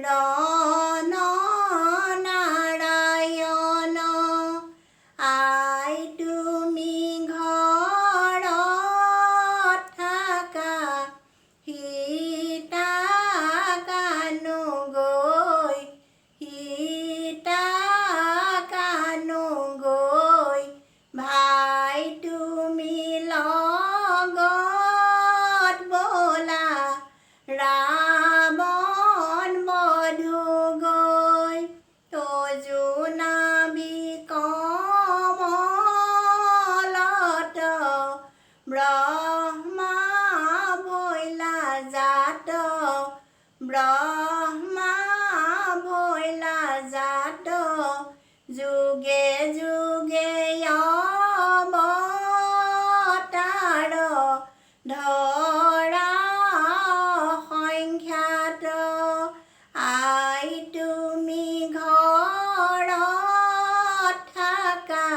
ৰণ নাৰায়ণ আই তুমি ঘৰত থাকা সীতা কানু গৈ ভাই তুমি লগত বলা ৰাৱণ বধু গৈ তজুনাবি কমলত ব্ৰহ্মা ভৈলা জাত যুগে যুগে অৱতাৰ ধৰা সংখ্যাত আই তুমি ঘৰত থাকা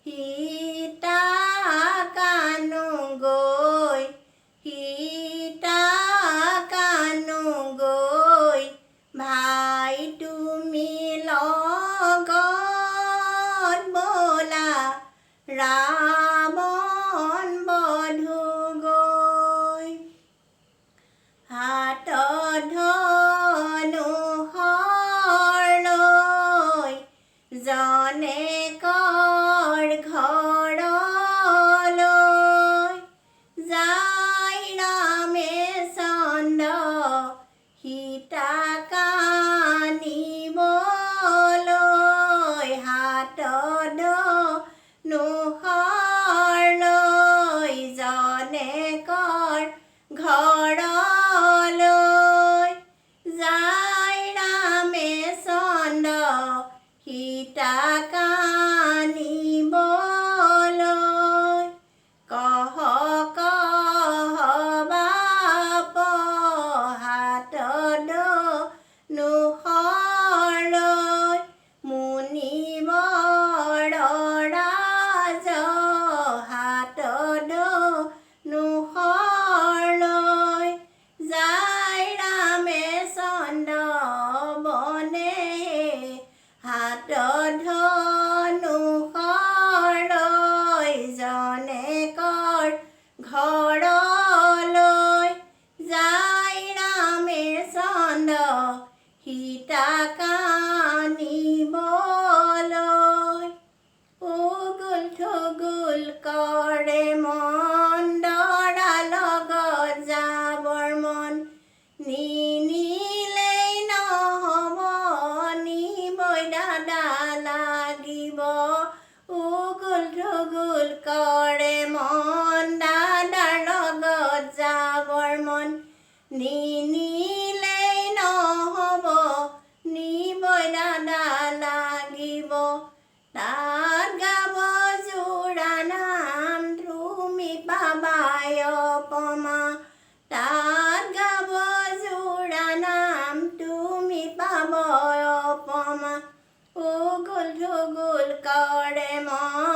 সীতা কানু গৈ ভাই তুমি লগত বলা ৰাৱণ বধু গৈ হাতত ধনুষৰ লৈ জনেকৰ ঘৰলৈ যায় ৰামে চন্দ্ৰ সীতাক আনিবলৈ হাতত ধনুষৰ লৈ জনেকৰ ঘৰলৈ যায় ৰামে চন্দ্ৰ সীতাক আনিবলৈ কহ বাপ হাতত ধনুষৰ লৈ মুনিবৰ ৰাজ হাতত ধনুষৰ লৈ যায় ৰামে চন্দ্ৰ বনে হাতত ধনুষৰ লৈ জনেকৰ ঘৰলৈ যায় ৰামে চন্দ্ৰ সীতাক আনিবলৈ উগুল থুগুল কৰে মন দৰা লগত যাবৰ মন নিনিলেই নহ'ব নিবই দাদা লাগিব উগুল থুগুল কৰে মন দাদাৰ লগত যাবৰ মন নিনিলেই নহ'ব নিবই দাদা লাগিব তাত গাব জোৰা নাম তুমি পাবাই অপমা তাত গাব জোৰা নাম তুমি পাব অপমা উগুল থুগুল কৰে মন